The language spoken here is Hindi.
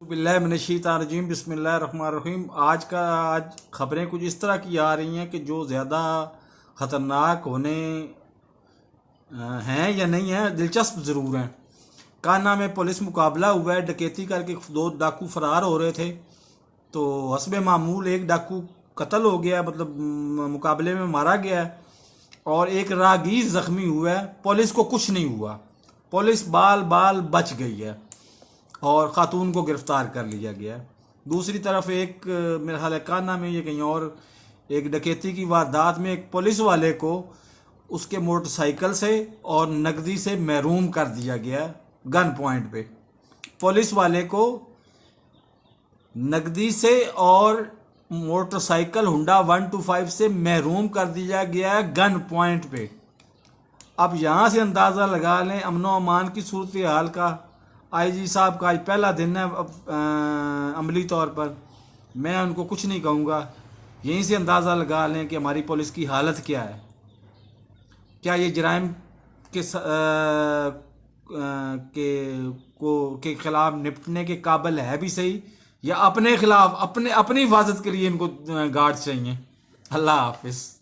बिल्लाहिमिनश्शैतानिर्रजीम बिस्मिल्लाहिर्रहमानिर्रहीम। आज खबरें कुछ इस तरह की आ रही हैं कि जो ज़्यादा ख़तरनाक होने हैं या नहीं हैं, दिलचस्प ज़रूर हैं। कान्हा में पुलिस मुकाबला हुआ है, डकैती करके दो डाकू फरार हो रहे थे, तो हस्बे मामूल एक डाकू कत्ल हो गया, मतलब मुकाबले में मारा गया है, और एक रागीर ज़ख्मी हुआ है। पुलिस को कुछ नहीं हुआ, पुलिस बाल बाल बच गई है और ख़ातून को गिरफ्तार कर लिया गया है। दूसरी तरफ एक मेरा ख्याल है कान्हा में, ये कहीं और, एक डकैती की वारदात में एक पुलिस वाले को उसके मोटरसाइकिल से और नकदी से महरूम कर दिया गया गन पॉइंट पे। पुलिस वाले को नकदी से और मोटरसाइकिल हुंडा 125 से महरूम कर दिया गया है गन पॉइंट पे। अब यहाँ से अंदाज़ा लगा लें अमनो अमान की सूरत हाल का। आईजी साहब का आज पहला दिन है अमली तौर पर, मैं उनको कुछ नहीं कहूँगा। यहीं से अंदाज़ा लगा लें कि हमारी पुलिस की हालत क्या है। क्या ये जराइम के खिलाफ निपटने के काबिल है भी सही, या अपने खिलाफ अपनी हिफाजत के लिए इनको गार्ड चाहिए। अल्लाह हाफिज़।